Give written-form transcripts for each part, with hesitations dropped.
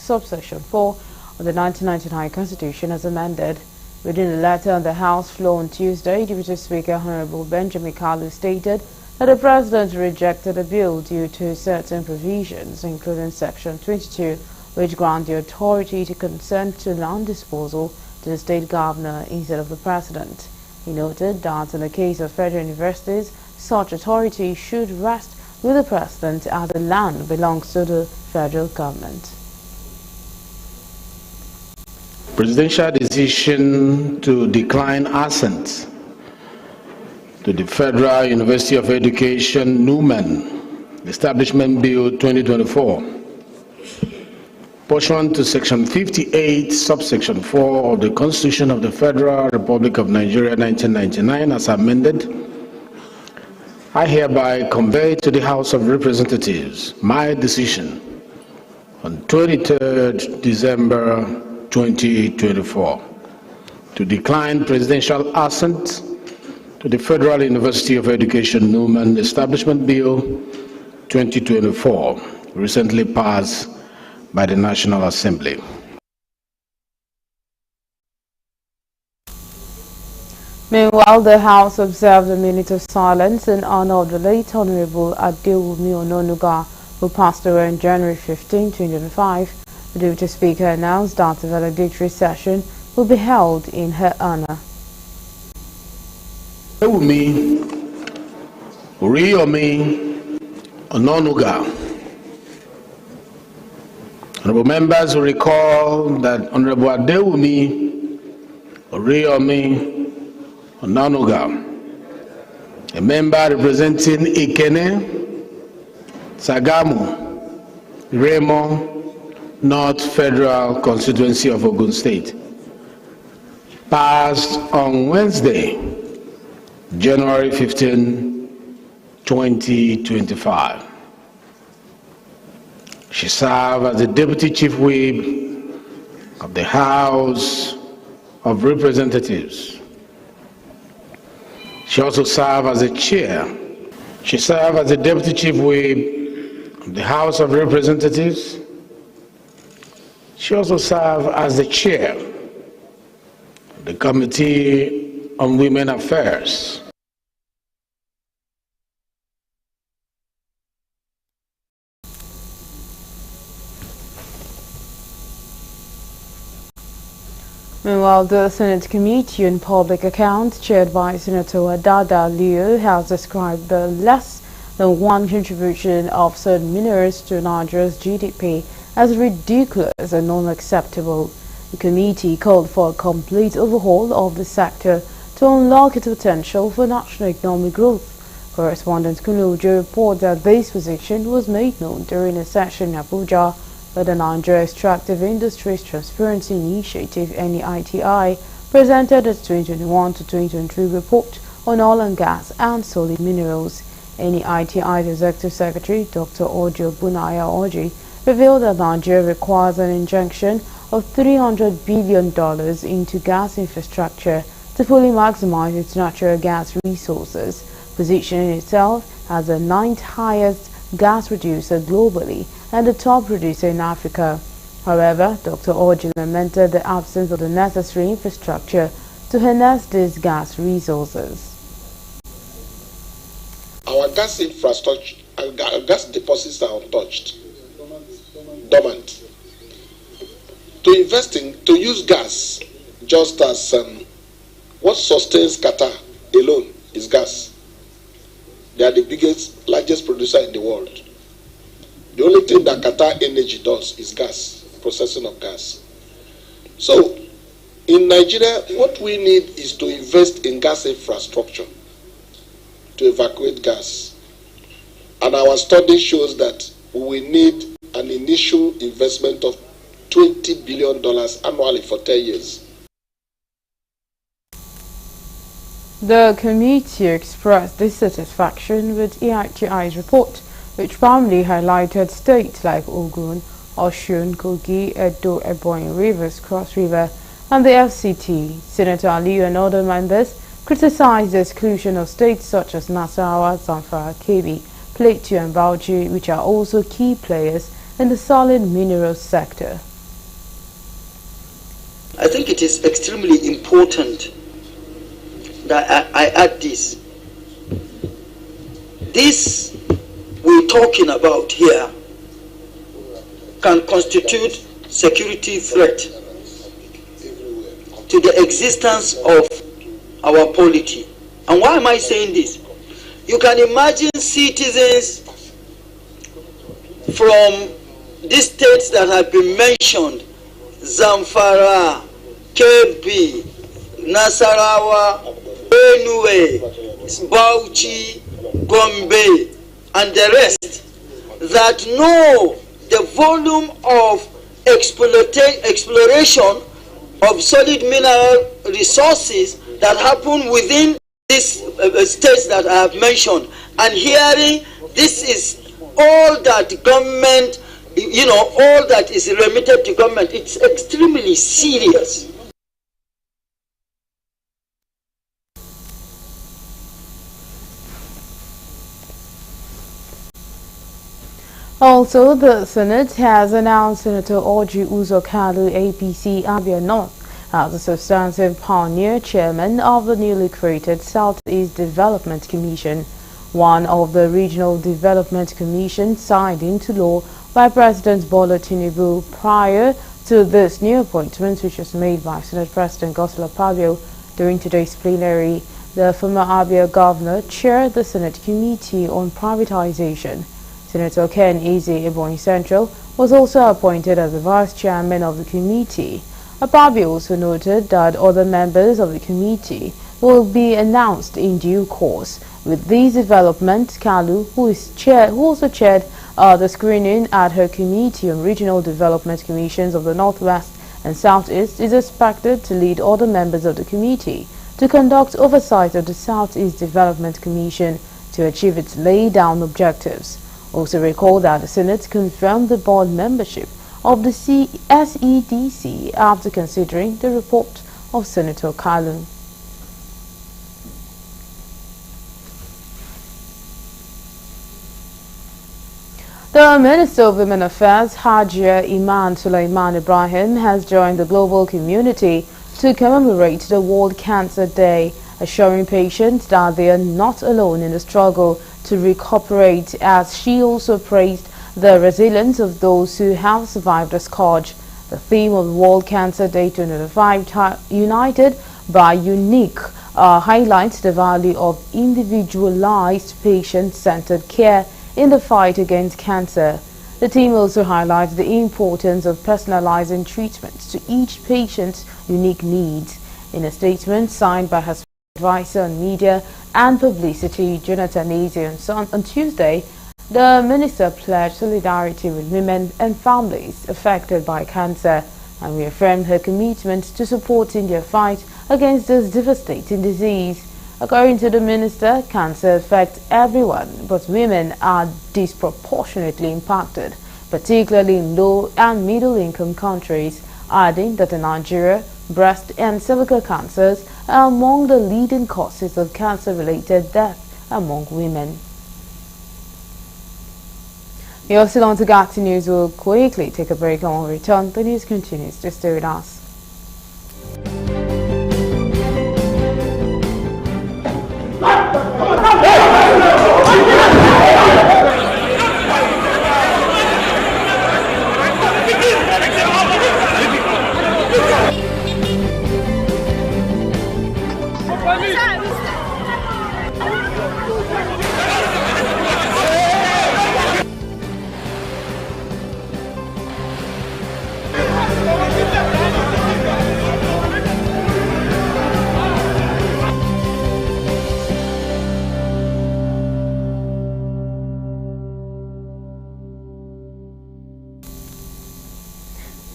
subsection 4 of the 1999 Constitution as amended. Reading a letter on the House floor on Tuesday, Deputy Speaker Honorable Benjamin Kalu stated that the President rejected the bill due to certain provisions, including Section 22, which grant the authority to consent to land disposal to the state governor instead of the President. He noted that in the case of federal universities, such authority should rest with the President as the land belongs to the federal government. Presidential decision to decline assent to the Federal University of Education Newman Establishment Bill 2024, pursuant to Section 58, subsection 4 of the Constitution of the Federal Republic of Nigeria 1999 as amended, I hereby convey to the House of Representatives my decision on 23rd December 2024 to decline presidential assent to the Federal University of Education Newman Establishment Bill 2024, recently passed by the National Assembly. Meanwhile, the House observed a minute of silence in honor of the late Honorable Adewumi Ononuga, who passed away on January 15, 2025. The Deputy Speaker announced that the valedictory session will be held in her honor. Adewumi Oriyomi Ononuga. Honorable members will recall that Honorable Adewumi Oriyomi Ononuga, a member representing Ikene, Sagamu, Remo, North Federal Constituency of Ogun State, passed on Wednesday, January 15, 2025. She served as the Deputy Chief Whip of the House of Representatives. She also served as the Chair. She served as the Deputy Chief Whip of the House of Representatives. She also served as the Chair of the Committee on Women Affairs. Meanwhile, the Senate Committee on Public Accounts, chaired by Senator Wadada Leo, has described the less than 1 contribution of certain minerals to Nigeria's GDP as ridiculous and unacceptable. The committee called for a complete overhaul of the sector to unlock its potential for national economic growth. Correspondent Kunujo reports that this position was made known during a session in Abuja by the Nigeria Extractive Industries Transparency Initiative (NEITI) presented its 2021 to 2023 report on oil and gas and solid minerals. NEITI's Executive Secretary, Dr. Ojo Bunaya Oji, revealed that Nigeria requires an injection of $300 billion into gas infrastructure to fully maximize its natural gas resources, positioning itself as the 9th highest gas producer globally and the top producer in Africa. However, Dr. Oji lamented the absence of the necessary infrastructure to harness these gas resources. Our gas infrastructure, gas deposits are untouched, dormant. To use gas, just as what sustains Qatar alone is gas. They are the largest producer in the world. The only thing that Qatar Energy does is gas, processing of gas. So, in Nigeria, what we need is to invest in gas infrastructure to evacuate gas. And our study shows that we need an initial investment of $20 billion annually for 10 years. The committee expressed dissatisfaction with EITI's report, which primarily highlighted states like Ogun, Osun, Kogi, Edo, Ebonyi, Rivers, Cross River, and the FCT. Senator Aliyu and other members criticized the exclusion of states such as Nasarawa, Zamfara, Kebbi, Plateau, and Bauchi, which are also key players in the solid minerals sector. I think it is extremely important that I add this. This we're talking about here can constitute security threat to the existence of our polity. And why am I saying this? You can imagine citizens from these states that have been mentioned, Zamfara, Kebbi, Nasarawa, Benue, Bauchi, Gombe, and the rest, that know the volume of exploration of solid mineral resources that happen within these states that I have mentioned, and hearing this is all that government, all that is remitted to government. It's extremely serious. Also, the Senate has announced Senator Orji Uzor Kalu, APC Abia North, as a substantive pioneer chairman of the newly created Southeast Development Commission, one of the regional development commissions signed into law by President Bola Tinubu prior to this new appointment, which was made by Senate President Godswill Akpabio during today's plenary. The former Abia governor chaired the Senate Committee on Privatization. Senator Ken Eze Ebonyi Central was also appointed as the vice chairman of the committee. Akpabio also noted that other members of the committee will be announced in due course. With these developments, Kalu, who also chaired the screening ad hoc committee on regional development commissions of the Northwest and Southeast, is expected to lead other members of the committee to conduct oversight of the Southeast Development Commission to achieve its laid-down objectives. Also recall that the Senate confirmed the board membership of the SEDC after considering the report of Senator Kalu. The Minister of Women Affairs, Hajia Iman Sulaiman Ibrahim, has joined the global community to commemorate the World Cancer Day, assuring patients that they are not alone in the struggle to recuperate, as she also praised the resilience of those who have survived the scourge. The theme of World Cancer Day 2025, United by Unique, highlights the value of individualized patient-centered care in the fight against cancer. The team also highlights the importance of personalizing treatments to each patient's unique needs. In a statement signed by her advisor on media and publicity, Jonathan Eze, on Tuesday, the minister pledged solidarity with women and families affected by cancer and reaffirmed her commitment to supporting their fight against this devastating disease. According to the minister, cancer affects everyone, but women are disproportionately impacted, particularly in low and middle-income countries, adding that in Nigeria, breast and cervical cancers are among the leading causes of cancer-related death among women. You're still on to Galaxy News. We'll quickly take a break and when we return, the news continues. Just stay with us.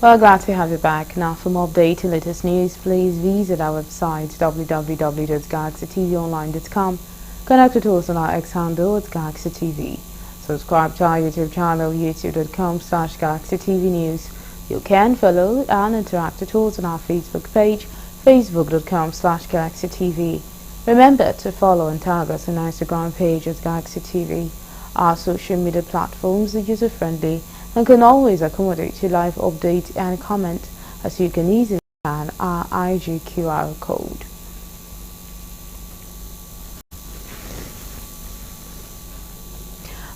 Well, glad to have you back. Now, for more updates and latest news, please visit our website www.galaxytvonline.com. Connect with us on our X handle at Galaxy TV. Subscribe to our YouTube channel, youtube.com/GalaxyTV News. You can follow and interact with us on our Facebook page, facebook.com/GalaxyTV. Remember to follow and tag us on our Instagram page at Galaxy TV. Our social media platforms are user-friendly and can always accommodate your live update and comment, as you can easily scan our IG QR code.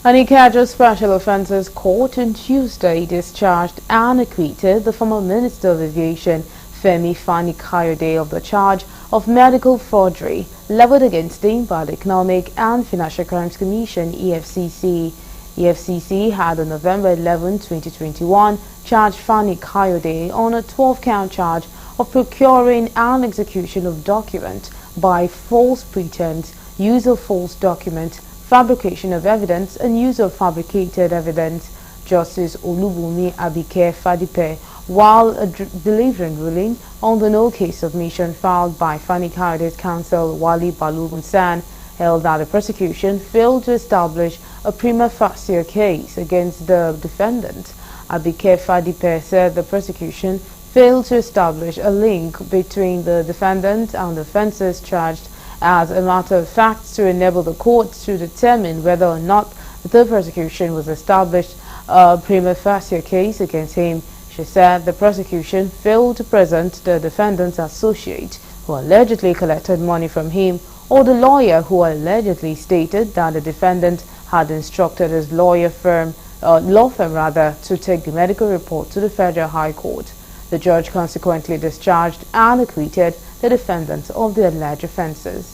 An Ikeja Special Offences Court on Tuesday discharged and acquitted the former Minister of Aviation, Femi Fani-Kayode, of the charge of medical forgery leveled against him by the Economic and Financial Crimes Commission, EFCC. EFCC had on November 11, 2021, charged Fani-Kayode on a 12-count charge of procuring and execution of document by false pretense, use of false document, fabrication of evidence, and use of fabricated evidence. Justice Olubunmi Abike Fadipe, while delivering ruling on the no case submission filed by Fani-Kayode's counsel Wali Balogun-San, held that the prosecution failed to establish a prima facie case against the defendant. Abike Fadipe said the prosecution failed to establish a link between the defendant and the offences charged as a matter of fact to enable the court to determine whether or not the prosecution was established a prima facie case against him. She said the prosecution failed to present the defendant's associate who allegedly collected money from him, or the lawyer who allegedly stated that the defendant had instructed his law firm to take the medical report to the Federal High Court. The judge consequently discharged and acquitted the defendants of the alleged offences.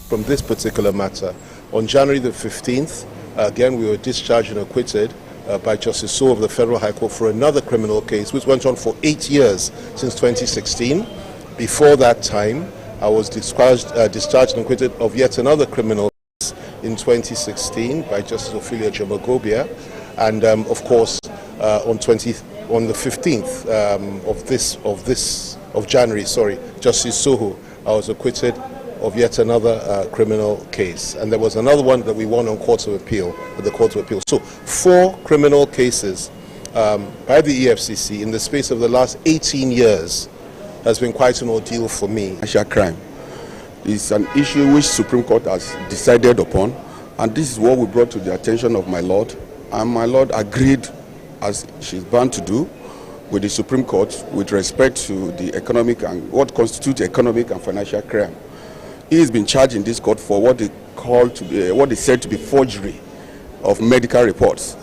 From this particular matter, on January the 15th, again we were discharged and acquitted by Justice So of the Federal High Court for another criminal case which went on for 8 years since 2016. Before that time, I was discharged and acquitted of yet another criminal case in 2016 by Justice Ophelia Jomagobia, and of course on the 15th of January, Justice Soho, I was acquitted of yet another criminal case, and there was another one that we won on Court of Appeal, at the Court of Appeal. So 4 criminal cases by the EFCC in the space of the last 18 years has been quite an ordeal for me. Financial crime is an issue which Supreme Court has decided upon, and this is what we brought to the attention of my Lord, and my Lord agreed, as she's bound to do, with the Supreme Court with respect to the economic and what constitutes economic and financial crime. He has been charged in this court for what they said to be forgery of medical reports.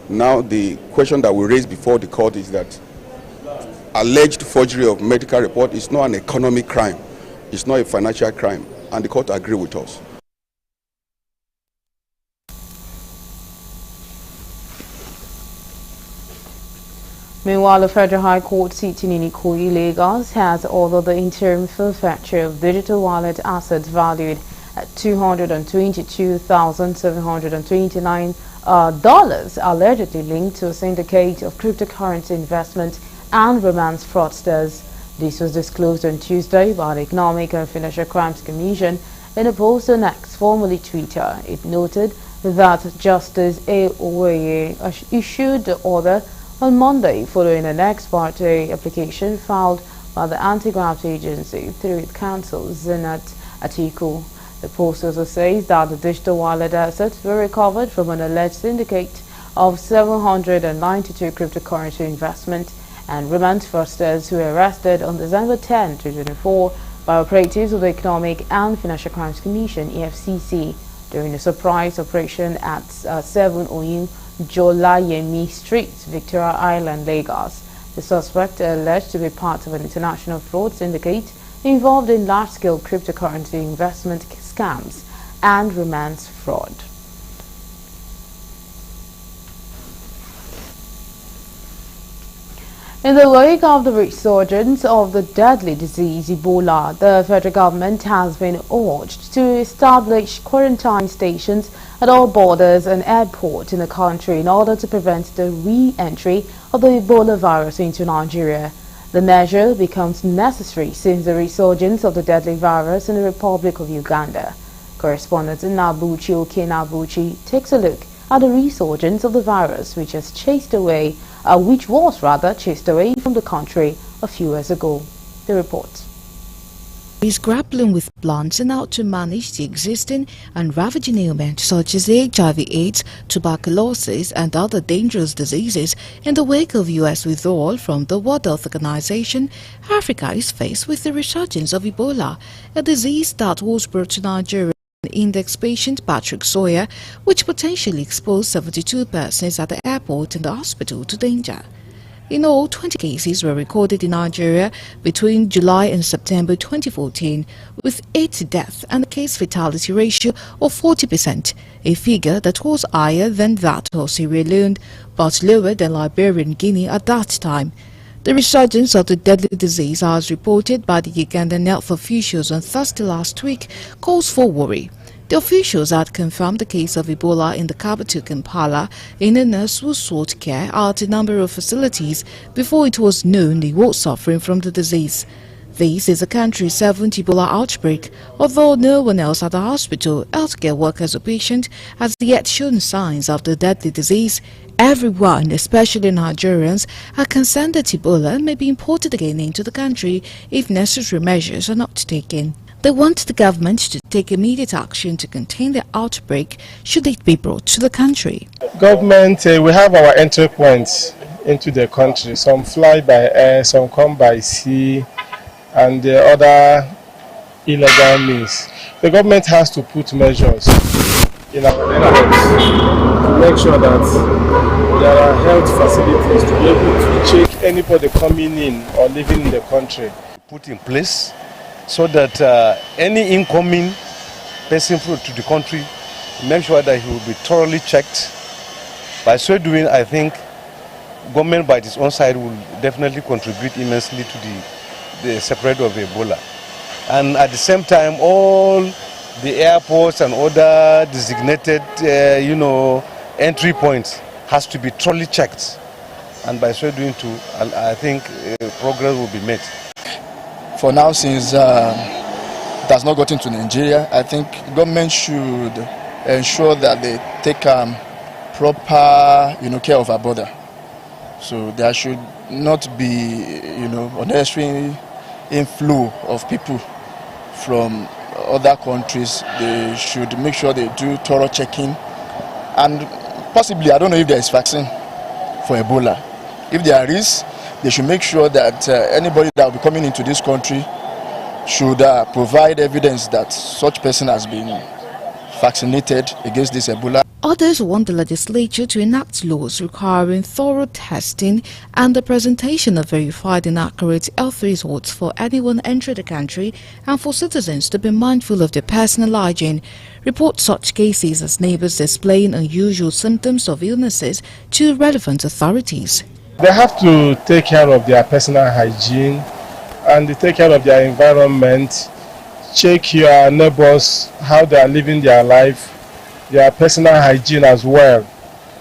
Now the question that we raised before the court is that alleged forgery of medical report is not an economic crime, it's not a financial crime, and the court agreed with us. Meanwhile, the Federal High Court sitting in Ikoyi, Lagos, has ordered the interim forfeiture of digital wallet assets valued at $222,729 allegedly linked to a syndicate of cryptocurrency investment and romance fraudsters. This was disclosed on Tuesday by the Economic and Financial Crimes Commission in a post on X, formerly Twitter. It noted that Justice A. Owoye issued the order on Monday following an ex parte application filed by the Anti-Graft Agency through its counsel, Zenat Atiku. The post also says that the digital wallet assets were recovered from an alleged syndicate of 792 cryptocurrency investment and romance fraudsters who were arrested on December 10, 2024 by operatives of the Economic and Financial Crimes Commission, EFCC, during a surprise operation at 7 Oyim Jolayemi Street, Victoria Island, Lagos. The suspect alleged to be part of an international fraud syndicate involved in large-scale cryptocurrency investment scams and romance fraud. In the wake of the resurgence of the deadly disease Ebola, the federal government has been urged to establish quarantine stations at all borders and airports in the country in order to prevent the re-entry of the Ebola virus into Nigeria. The measure becomes necessary since the resurgence of the deadly virus in the Republic of Uganda. Correspondent Nabuchi Okenabuchi takes a look at the resurgence of the virus, which was chased away from the country a few years ago. The report. is grappling with plans on how to manage the existing and ravaging ailments such as HIV/AIDS, tuberculosis, and other dangerous diseases. In the wake of U.S. withdrawal from the World Health Organization, Africa is faced with the resurgence of Ebola, a disease that was brought to Nigeria. Index patient Patrick Sawyer, which potentially exposed 72 persons at the airport and the hospital to danger. In all, 20 cases were recorded in Nigeria between July and September 2014, with 8 deaths and a case fatality ratio of 40%, a figure that was higher than that of Sierra Leone, but lower than Liberia and Guinea at that time. The resurgence of the deadly disease, as reported by the Ugandan health officials on Thursday last week, calls for worry. The officials had confirmed the case of Ebola in the capital Kampala in a nurse who sought care at a number of facilities before it was known they were suffering from the disease. This is the country's 7th Ebola outbreak. Although no one else at the hospital, healthcare workers or patient has yet shown signs of the deadly disease. Everyone, especially Nigerians, are concerned that Ebola may be imported again into the country if necessary measures are not taken. They want the government to take immediate action to contain the outbreak should it be brought to the country. Government, we have our entry points into the country. Some fly by air, some come by sea, and the other illegal means. The government has to put measures in our airports to make sure that there are health facilities to be able to check anybody coming in or living in the country. Put in place so that any incoming person to the country, make sure that he will be thoroughly checked. By so doing, I think government by its own side will definitely contribute immensely to the spread of Ebola. And at the same time, all the airports and other designated, entry points has to be thoroughly checked. And by so doing too, I think progress will be made. For now, since it has not gotten to Nigeria, I think government should ensure that they take proper, care of our border. So there should not be, unnecessary inflow of people from other countries. They should make sure they do thorough checking, and possibly, I don't know if there is vaccine for Ebola. If there is, they should make sure that anybody that will be coming into this country should provide evidence that such person has been vaccinated against this Ebola. Others want the legislature to enact laws requiring thorough testing and the presentation of verified and accurate health results for anyone entering the country, and for citizens to be mindful of their personal hygiene. Report such cases as neighbors displaying unusual symptoms of illnesses to relevant authorities. They have to take care of their personal hygiene and they take care of their environment. Check your neighbors, how they are living their life, their personal hygiene as well.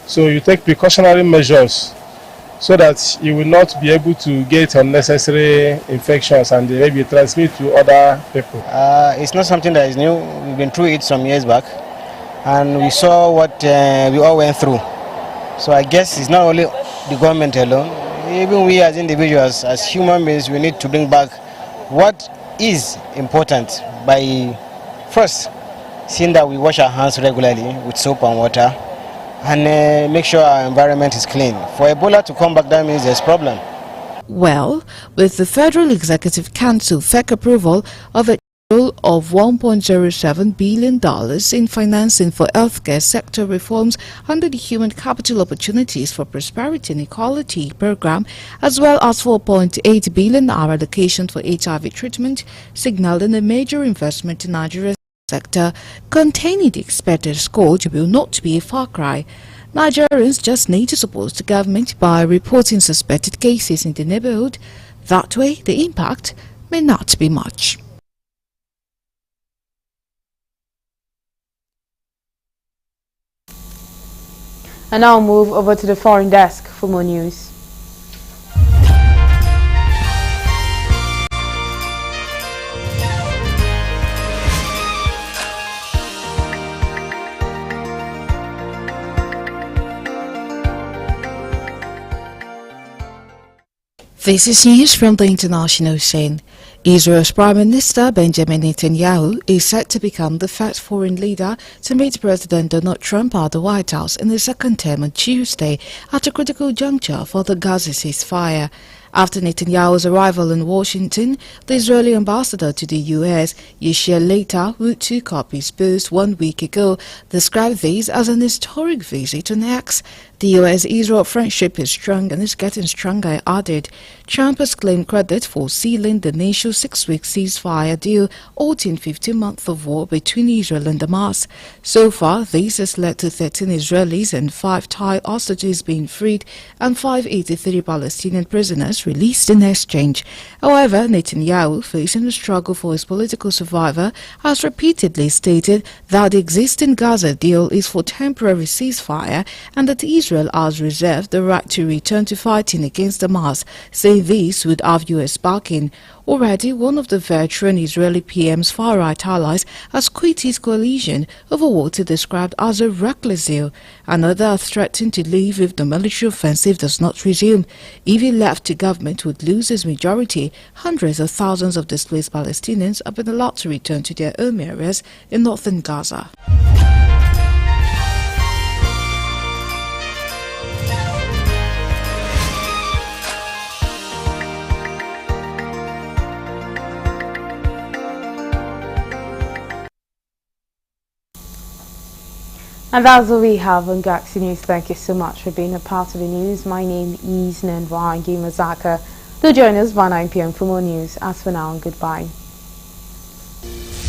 So you take precautionary measures so that you will not be able to get unnecessary infections and they maybe transmit to other people. It's not something that is new. We've been through it some years back and we saw what we all went through. So I guess it's not only the government alone, even we as individuals, as human beings, we need to bring back what is important by first seeing that we wash our hands regularly with soap and water and make sure our environment is clean. For Ebola to come back, that means there's a problem. Well, with the Federal Executive Council FEC approval of a total of $1.07 billion in financing for healthcare sector reforms under the Human Capital Opportunities for Prosperity and Equality program, as well as $4.8 billion allocation for HIV treatment, signaling a major investment in Nigeria's sector, containing the expected score will not be a far cry. Nigerians just need to support the government by reporting suspected cases in the neighborhood. That way, the impact may not be much. And now move over to the foreign desk for more news. This is news from the international scene. Israel's Prime Minister Benjamin Netanyahu is set to become the first foreign leader to meet President Donald Trump at the White House in his second term on Tuesday at a critical juncture for the Gaza ceasefire. After Netanyahu's arrival in Washington, the Israeli ambassador to the U.S., Yishia Leiter, who took up his post 1 week ago, described this as an historic visit on X. The U.S.-Israel friendship is strong and is getting stronger, added. Trump has claimed credit for sealing the initial 6-week ceasefire deal, halting 15 months of war between Israel and Hamas. So far, this has led to 13 Israelis and 5 Thai hostages being freed and 583 Palestinian prisoners released in exchange. However, Netanyahu, facing a struggle for his political survival, has repeatedly stated that the existing Gaza deal is for temporary ceasefire and that Israel has reserved the right to return to fighting against Hamas, saying this would have U.S. backing. Already, one of the veteran Israeli PM's far-right allies has quit his coalition over what he described as a reckless deal. Another has threatened to leave if the military offensive does not resume. If he left, the government would lose its majority. Hundreds of thousands of displaced Palestinians have been allowed to return to their home areas in northern Gaza. And that's all we have on Galaxy News. Thank you so much for being a part of the news. My name is Nenvangi Mazaka. Do join us by 9 p.m. for more news. As for now, goodbye.